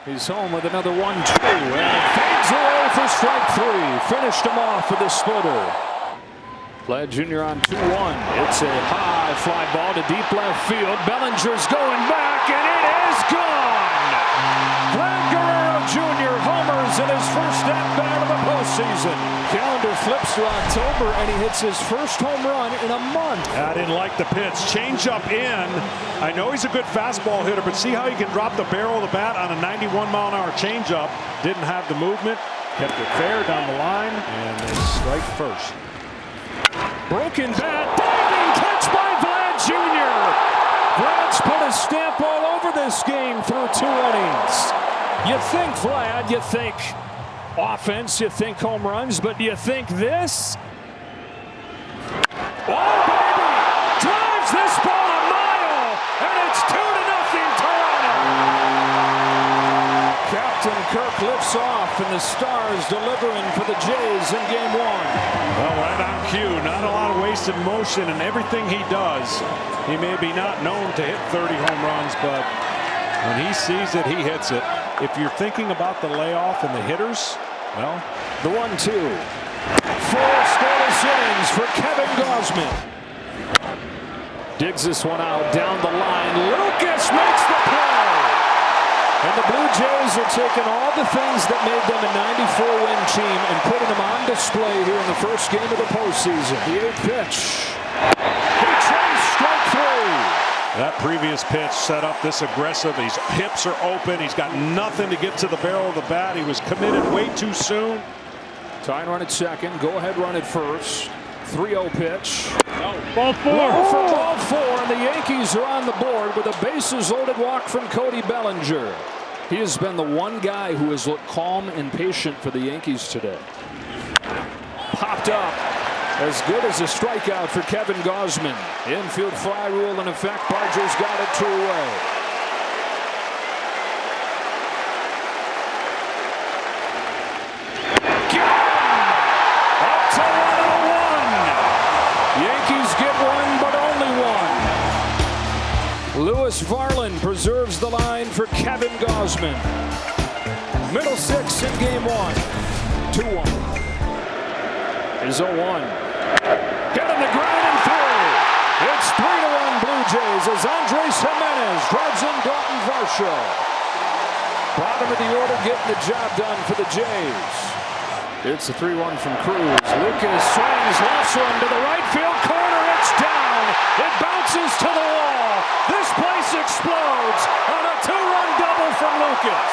He's home with another 1-2 and fades away for strike 3. Finished him off with a splitter. Vlad Jr. on 2-1. It's a high fly ball to deep left field. Bellinger's going back and it is gone. Vlad Jr. homers in his first at-bat of the postseason. Calendar flips to October and he hits his first home run in a month. I didn't like the pitch. Change up in. I know he's a good fastball hitter, but see how he can drop the barrel of the bat on a 91-mile-an-hour changeup. Didn't have the movement. Kept it fair down the line, and they strike first. Broken bat, diving catch by Vlad Jr. Vlad's put a stamp all over this game through 2 innings. You think Vlad, you think offense, you think home runs, but do you think this? Oh, baby! Drives this ball a mile, and it's 2-0 Toronto. Captain Kirk lifts off, and the Stars delivering for the Jays in Game 1. Well, right on cue. Not a lot of wasted motion in everything he does. He may be not known to hit 30 home runs, but when he sees it, he hits it. If you're thinking about the layoff and the hitters, well, the 1-2. 4 scoreless innings for Kevin Gausman. Digs this one out down the line. Lucas makes the play. And the Blue Jays are taking all the things that made them a 94-win team and putting them on display here in the first game of the postseason. The 8th pitch. He tries strike 3. That previous pitch set up this aggressive. His hips are open. He's got nothing to get to the barrel of the bat. He was committed way too soon. Tying run at second. Go ahead run at first. 3-0 pitch. No. Ball 4. Low for ball 4, and the Yankees are on the board with a bases-loaded walk from Cody Bellinger. He has been the one guy who has looked calm and patient for the Yankees today. Popped up. As good as a strikeout for Kevin Gausman. Infield fly rule in effect. Barger's got it 2 away. Up to 1-1. Yankees get 1, but only 1. Lewis Varland preserves the line for Kevin Gausman. Middle 6 in Game 1. 2-1. Is 0-1. Getting the ground and through. It's 3-1 Blue Jays as Andres Jimenez drives in Dalton Varsho. Bottom of the order getting the job done for the Jays. It's a 3-1 from Cruz. Lucas swings, lofts one to the right field corner. It's down. It bounces to the wall. This place explodes on a 2-run double from Lucas.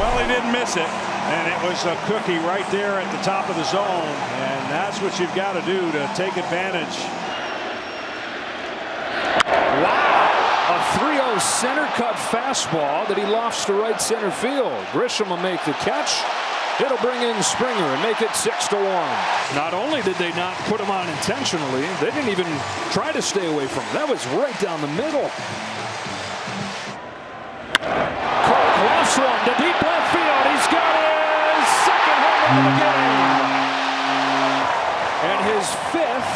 Well, he didn't miss it, and it was a cookie right there at the top of the zone, and that's what you've got to do to take advantage. Wow! A 3-0 center cut fastball that he lofts to right center field. Grisham will make the catch. It'll bring in Springer and make it 6-1. Not only did they not put him on intentionally, they didn't even try to stay away from him. That was right down the middle. Lofts one to deep left field. He's got his second home run of the game. And his 5th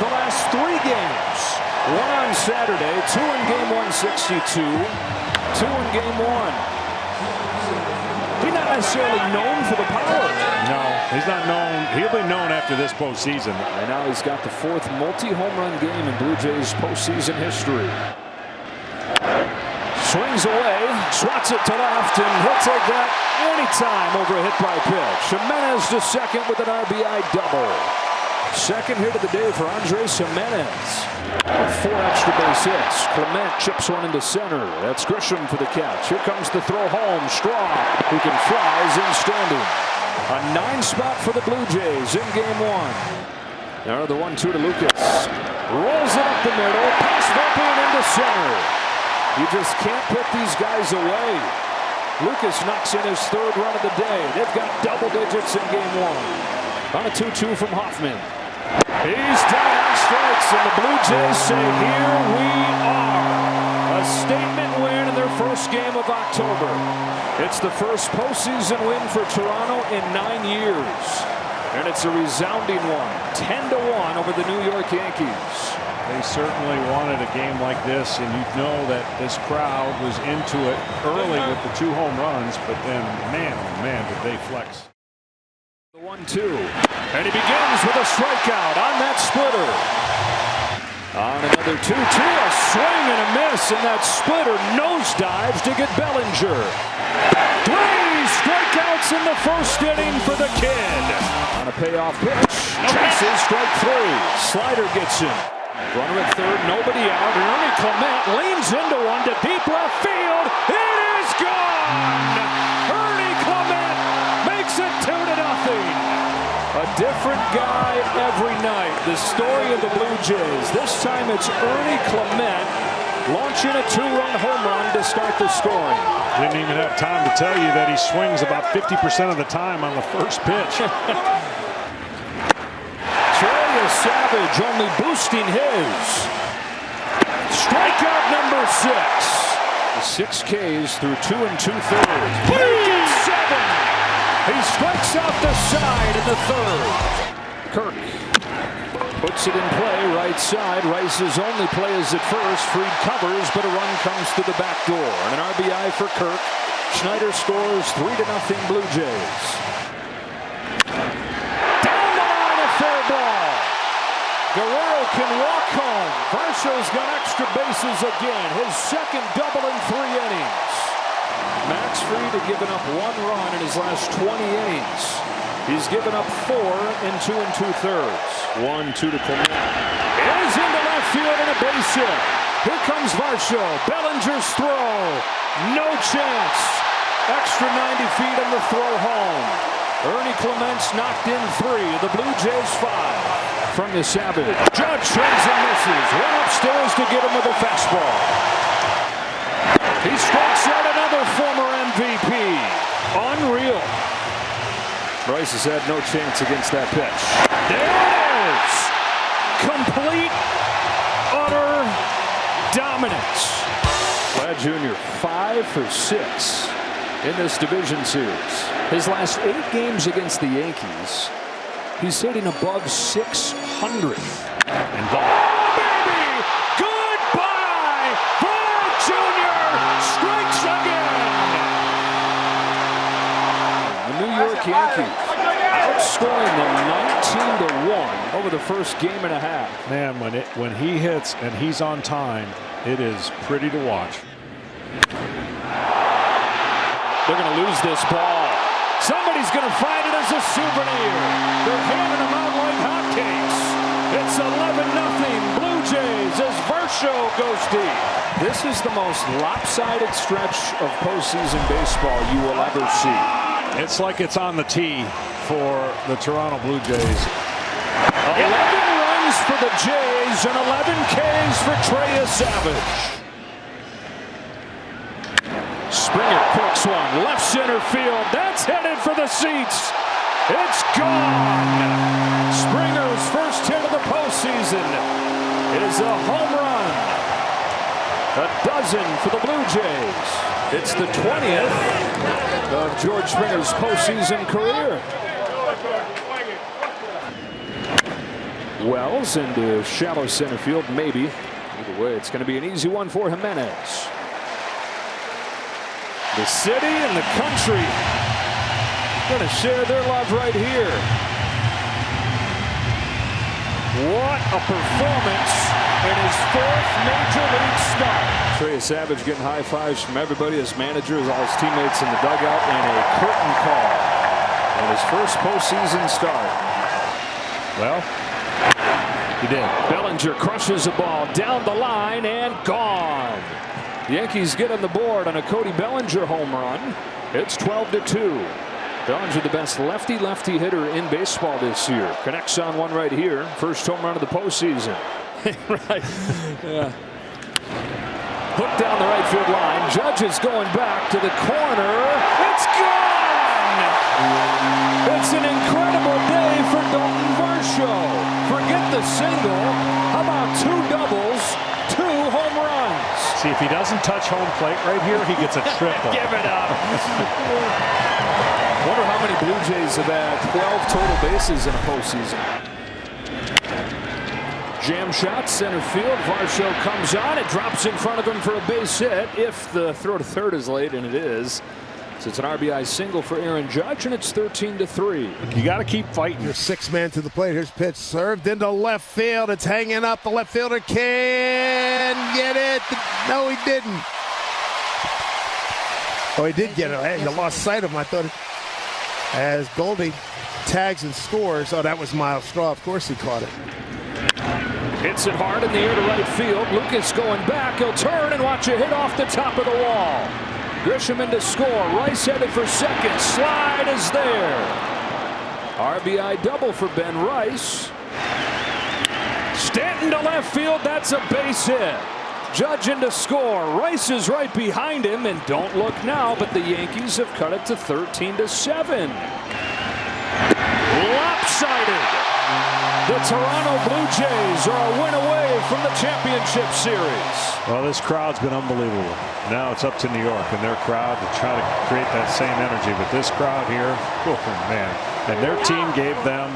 the last 3 games. 1 on Saturday, 2 in Game 162, 2 in Game 1. He's not necessarily known for the power. No, he's not known. He'll be known after this postseason. And now he's got the 4th multi-home run game in Blue Jays postseason history. Swings away, swats it to left, and he'll take that anytime over a hit by pitch. Jimenez to second with an RBI double. Second hit of the day for Andres Jimenez. 4 extra base hits. Clement chips one into center. That's Grisham for the catch. Here comes the throw home. Straw, who can fly, is in standing. A 9 spot for the Blue Jays in Game 1. Now the 1-2 to Lucas. Rolls it up the middle. Pass Volpe into center. You just can't put these guys away. Lucas knocks in his 3rd run of the day. They've got double digits in Game 1. On a 2-2 from Hoffman. He's down on strikes, and the Blue Jays say, here we are. A statement win in their first game of October. It's the first postseason win for Toronto in 9 years. And it's a resounding one. 10-1 over the New York Yankees. They certainly wanted a game like this, and you know that this crowd was into it early with the 2 home runs, but then, man, oh man, did they flex. The 1-2, and he begins with a strikeout on that splitter. On another 2-2, a swing and a miss, and that splitter nosedives to get Bellinger. 3 strikeouts in the first inning for the kid. On a payoff pitch, chases strike 3. Slider gets him. Runner at third, nobody out. Ernie Clement leans into one to deep left field. It is gone! Ernie Clement makes it 2-0. A different guy every night. The story of the Blue Jays. This time it's Ernie Clement launching a 2-run home run to start the scoring. Didn't even have time to tell you that he swings about 50% of the time on the first pitch. Savage only boosting his. Strikeout number 6. 6 Ks through 2 2/3. Breaking 7. He strikes out the side in the 3rd. Kirk puts it in play, right side. Rice's only play is at first. Fried covers, but a run comes through the back door. And an RBI for Kirk. Schneider scores 3-0 Blue Jays. Guerrero can walk home. Varsho's got extra bases again. His second double in 3 innings. Max Fried had given up 1 run in his last 20 innings. He's given up 4 in 2 2/3. 1-2 to Clement. It is into left field and a base hit. Here comes Varsho. Bellinger's throw. No chance. Extra 90 feet on the throw home. Ernie Clement's knocked in 3. The Blue Jays 5. From the Savage. Judge swings and misses. Run upstairs to get him with a fastball. He strikes out another former MVP. Unreal. Bryce has had no chance against that pitch. There it is. Complete, utter dominance. Vlad Jr. 5 for 6 in this division series. His last 8 games against the Yankees, he's hitting above 600. And ball. Oh, baby! Goodbye! Vlad Jr. strikes again! The New York Yankees outscoring them 19-1 over the first game and a half. Man, when he hits and he's on time, it is pretty to watch. They're going to lose this ball. Somebody's going to find it as a souvenir. They're handing them out like hotcakes. It's 11-0 Blue Jays as Varsho goes deep. This is the most lopsided stretch of postseason baseball you will ever see. It's like it's on the tee for the Toronto Blue Jays. 11 runs for the Jays and 11 Ks for Trey Savage. Springer crooks one, left center field. That's headed for the seats. It's gone. Springer's first hit of the postseason is a home run. A dozen for the Blue Jays. It's the 20th of George Springer's postseason career. Wells into shallow center field, maybe. Either way, it's going to be an easy one for Jimenez. The city and the country going to share their love right here. What a performance in his 4th major league start. Trey Savage getting high fives from everybody, his managers, all his teammates in the dugout, and a curtain call on his first postseason start. Well, he did. Bellinger crushes the ball down the line and gone. The Yankees get on the board on a Cody Bellinger home run. It's 12-2. Bellinger, the best lefty-lefty hitter in baseball this year. Connects on one right here. First home run of the postseason. Right. Yeah. Hooked down the right field line. Judge is going back to the corner. It's gone! It's an incredible day for Dalton Varsho. Forget the single. How about 2 doubles, 2 home runs? See, if he doesn't touch home plate right here, he gets a triple. Give it up. Wonder how many Blue Jays have had 12 total bases in a postseason. Jam shot, center field. Varsho comes on. It drops in front of him for a base hit. If the throw to third is late, and it is. So it's an RBI single for Aaron Judge, and it's 13-3. You got to keep fighting. Your six man to the plate. Here's pitch served into left field. It's hanging up. The left fielder can get it. No, he didn't. Oh, he did get it. Hey, you lost sight of him. I thought as Goldie tags and scores. Oh, that was Miles Straw. Of course he caught it. Hits it hard in the air to right field. Lucas going back. He'll turn and watch it hit off the top of the wall. Grisham in to score. Rice headed for second. Slide is there. RBI double for Ben Rice. Stanton to left field. That's a base hit. Judge in to score. Rice is right behind him, and don't look now, but the Yankees have cut it to 13-7. Lopsided. The Toronto Blue Jays are a win away from the championship series. Well, this crowd's been unbelievable. Now it's up to New York and their crowd to try to create that same energy. But this crowd here, oh man, and their team gave them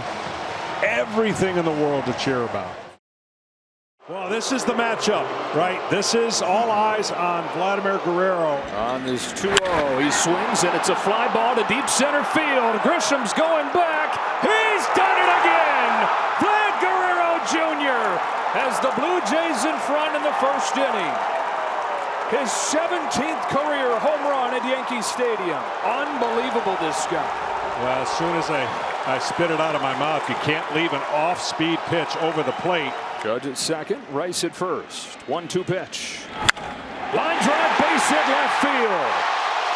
everything in the world to cheer about. Well, this is the matchup, right? This is all eyes on Vladimir Guerrero. On this 2-0, he swings, and it's a fly ball to deep center field. Grisham's going back. He's done it again. Vlad Guerrero Jr. has the Blue Jays in front in the first inning. His 17th career home run at Yankee Stadium. Unbelievable, this guy. Well, as soon as I spit it out of my mouth, you can't leave an off-speed pitch over the plate. Judge at second, Rice at first. 1-2 pitch. Line drive, base hit left field.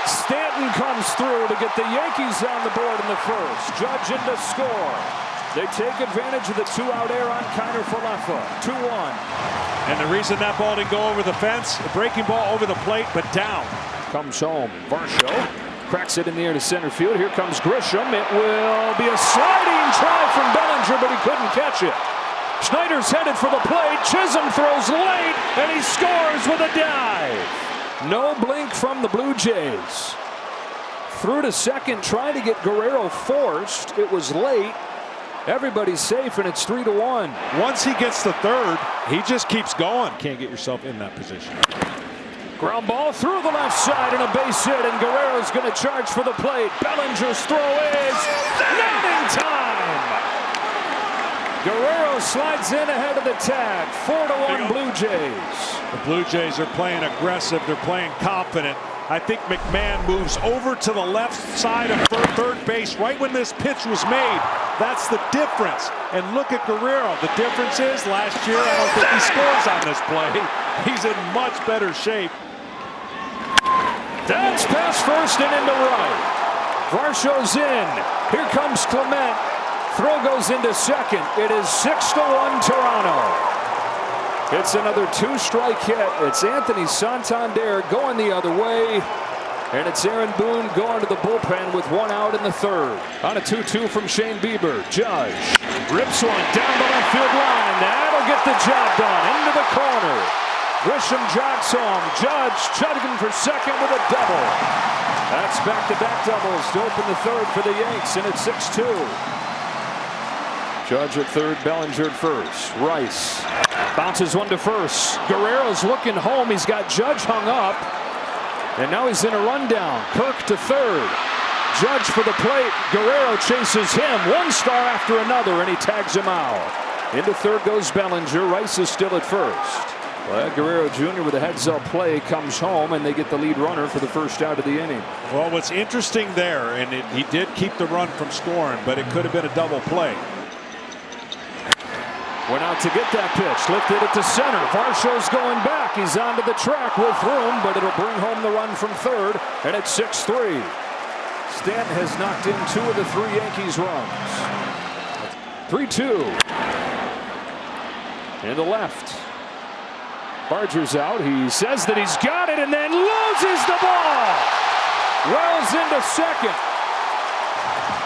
Stanton comes through to get the Yankees on the board in the first. Judge in to score. They take advantage of the two-out error on Kiner Falefa. 2-1. And the reason that ball didn't go over the fence, a breaking ball over the plate, but down. Comes home. Varsho cracks it in the air to center field. Here comes Grisham. It will be a sliding try from Bellinger, but he couldn't catch it. Schneider's headed for the plate. Chisholm throws late, and he scores with a dive. No blink from the Blue Jays. Through to second, trying to get Guerrero forced. It was late. Everybody's safe, and it's 3-1. Once he gets to third, he just keeps going. Can't get yourself in that position. Ground ball through the left side and a base hit, and Guerrero's going to charge for the plate. Bellinger's throw is not in time. Guerrero slides in ahead of the tag. 4-1 Blue Jays. The Blue Jays are playing aggressive. They're playing confident. I think McMahon moves over to the left side of third base right when this pitch was made. That's the difference. And look at Guerrero. The difference is last year I don't think he scores on this play. He's in much better shape. That's past first and into right. Varsho's in. Here comes Clement. Throw goes into second. It is 6-1 Toronto. It's another two-strike hit. It's Anthony Santander going the other way. And it's Aaron Boone going to the bullpen with one out in the third. On a 2-2 from Shane Bieber. Judge rips one down the left field line. That'll get the job done. Into the corner. Grisham jogs home. Judge chugging for second with a double. That's back-to-back doubles to open the third for the Yanks, and it's 6-2. Judge at third, Bellinger at first. Rice bounces one to first. Guerrero's looking home. He's got Judge hung up. And now he's in a rundown. Kirk to third. Judge for the plate. Guerrero chases him. One star after another, and he tags him out. Into third goes Bellinger. Rice is still at first. Well, Guerrero Jr. with a heads-up play comes home, and they get the lead runner for the first out of the inning. Well, what's interesting there, and he did keep the run from scoring, but it could have been a double play. Went out to get that pitch. Lifted it to center. Varsho's going back. He's onto the track with room, but it'll bring home the run from third, and it's 6-3. Stanton has knocked in 2 of the 3 Yankees runs. 3-2. Into left. Barger's out. He says that he's got it and then loses the ball. Wells into second.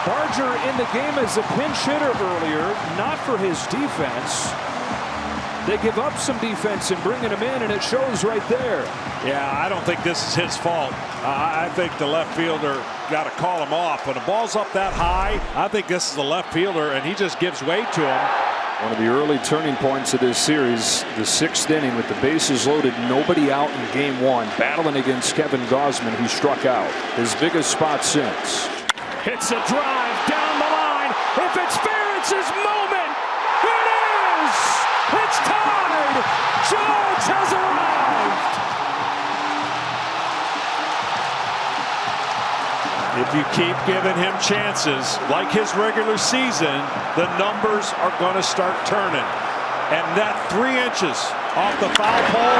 Barger in the game as a pinch hitter earlier, not for his defense. They give up some defense in bringing him in, and it shows right there. Yeah, I don't think this is his fault. I think the left fielder got to call him off. When the ball's up that high, I think this is the left fielder, and he just gives way to him. One of the early turning points of this series, the 6th inning with the bases loaded, nobody out in game 1, battling against Kevin Gausman, who struck out. His biggest spot since. Hits a drive down the line. If it's fair, it's his moment. It is! It's tied! Judge has arrived! If you keep giving him chances, like his regular season, the numbers are going to start turning. And that 3 inches off the foul pole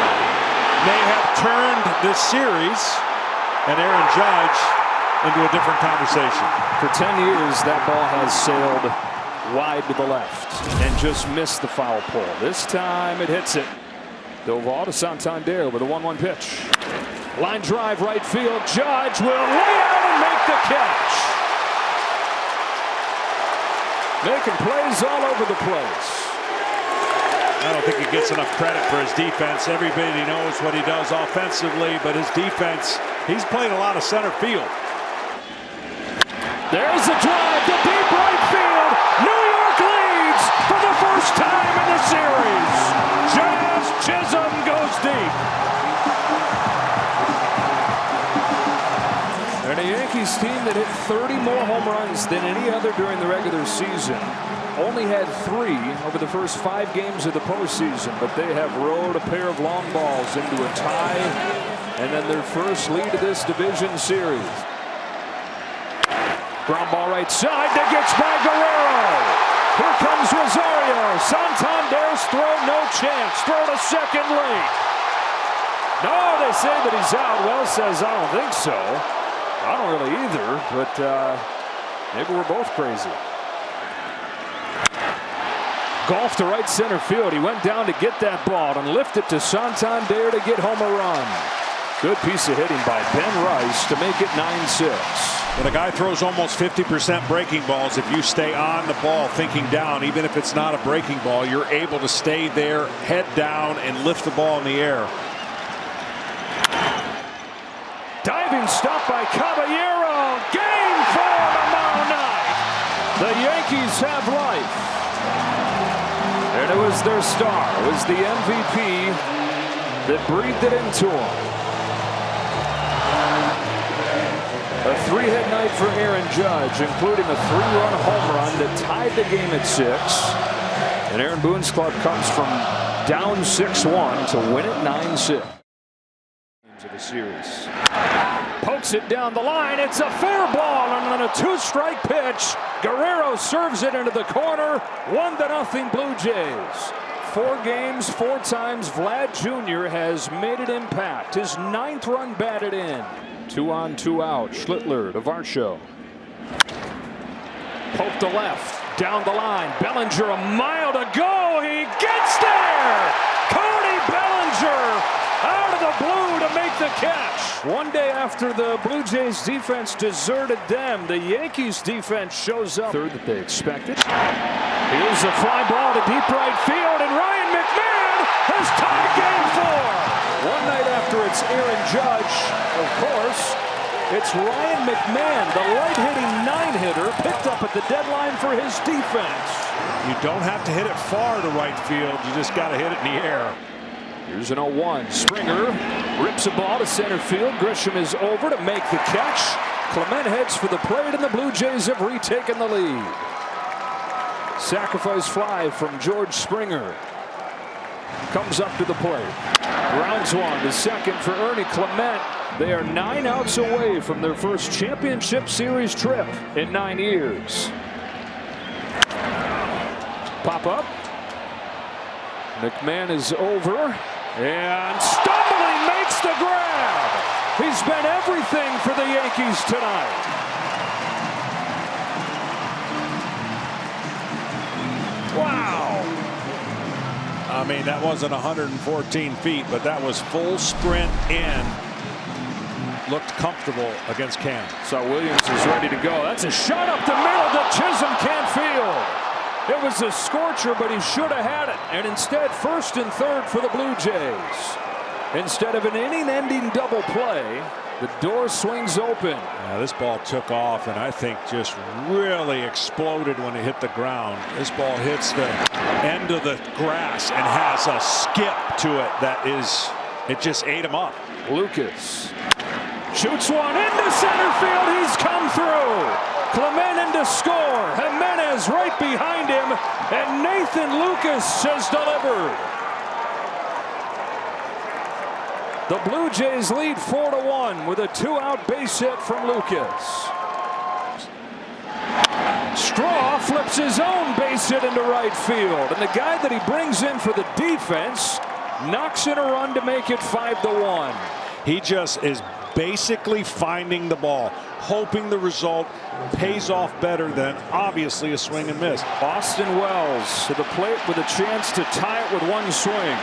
may have turned this series and Aaron Judge into a different conversation. For 10 years, that ball has sailed wide to the left and just missed the foul pole. This time it hits it. Doval to Santander with a 1-1 pitch. Line drive right field. Judge will lay out and make the catch. Making plays all over the place. I don't think he gets enough credit for his defense. Everybody knows what he does offensively, but his defense, he's played a lot of center field. There's a drive to deep right field. New York leads for the first time in the series. Jazz Chisholm goes deep. And a Yankees team that hit 30 more home runs than any other during the regular season. Only had 3 over the first 5 games of the postseason, but they have rode a pair of long balls into a tie and then their first lead of this division series. Ground ball right side that gets by Guerrero. Here comes Rosario. Santander's throw, no chance. Throw to second late. No, they say that he's out. Wells says, I don't think so. I don't really either, but maybe we're both crazy. Golf to right center field. He went down to get that ball and lift it to Santander to get home a run. Good piece of hitting by Ben Rice to make it 9-6. When a guy throws almost 50% breaking balls, if you stay on the ball thinking down, even if it's not a breaking ball, you're able to stay there, head down, and lift the ball in the air. Diving stop by Caballero. Game 4 tomorrow night. The Yankees have life. And it was their star. It was the MVP that breathed it into him. A 3-hit night for Aaron Judge, including a 3-run home run that tied the game at 6. And Aaron Boone's club comes from down 6-1 to win it 9-6. Of the series. Pokes it down the line. It's a fair ball, and on a 2-strike pitch, Guerrero serves it into the corner. 1-0 Blue Jays. 4 games, 4 times Vlad Jr. has made an impact. His 9th run batted in. 2 on, 2 out. Schlittler to Varsho. Poke to left. Down the line. Bellinger a mile to go. He gets there. Cody Bellinger out of the blue to make the catch. One day after the Blue Jays defense deserted them, the Yankees defense shows up. Third that they expected. Here's a fly ball to deep right field, and Ryan McMahon has tied game 4. One night after it's Aaron Judge, of course, it's Ryan McMahon, the right-hitting 9-hitter, picked up at the deadline for his defense. You don't have to hit it far to right field. You just got to hit it in the air. Here's an 0-1. Springer rips a ball to center field. Grisham is over to make the catch. Clement heads for the plate, and the Blue Jays have retaken the lead. Sacrifice fly from George Springer. Comes up to the plate. Grounds one to second for Ernie Clement. They are 9 outs away from their first championship series trip in 9 years. Pop up. McMahon is over and stumbling makes the grab. He's been everything for the Yankees tonight. Wow. I mean, that wasn't 114 feet, but that was full sprint in. Looked comfortable against Cam. So Williams is ready to go. That's a shot up the middle that Chisholm can't field. It was a scorcher, but he should have had it. And instead, first and third for the Blue Jays. Instead of an inning-ending double play, The door swings open. Yeah, this ball took off and I think just really exploded when it hit the ground. This ball hits the end of the grass and has a skip to it that is, it just ate him up. Lucas shoots one into center field. He's come through. Clement in to score. Jimenez right behind him, and Nathan Lucas has delivered. The Blue Jays lead 4-1 with a 2-out base hit from Lucas. Straw flips his own base hit into right field, and the guy that he brings in for the defense knocks in a run to make it 5-1. He just is basically finding the ball, hoping the result pays off better than obviously a swing and miss. Austin Wells to the plate with a chance to tie it with one swing.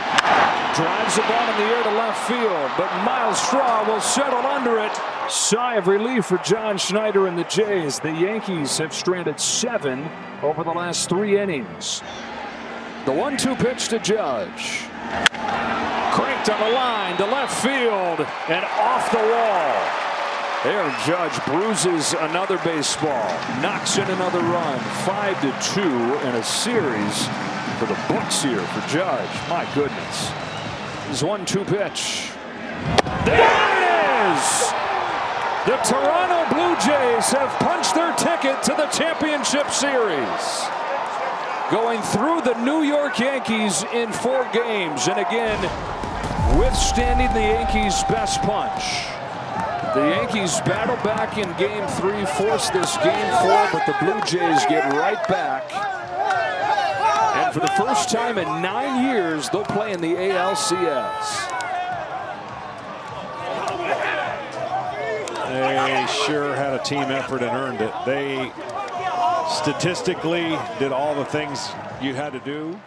Drives the ball in the air to left field, but Miles Straw will settle under it. Sigh of relief for John Schneider and the Jays. The Yankees have stranded 7 over the last 3 innings. The 1-2 pitch to Judge. Cranked on the line to left field and off the wall. Aaron Judge bruises another baseball, knocks in another run. 5-2 in a series for the books here for Judge. My goodness. His 1-2 pitch. There it is! The Toronto Blue Jays have punched their ticket to the championship series, going through the New York Yankees in 4 games, and again withstanding the Yankees' best punch. The Yankees battle back in game 3, force this game 4, but the Blue Jays get right back. And for the first time in 9 years, they'll play in the ALCS. They sure had a team effort and earned it. They statistically did all the things you had to do.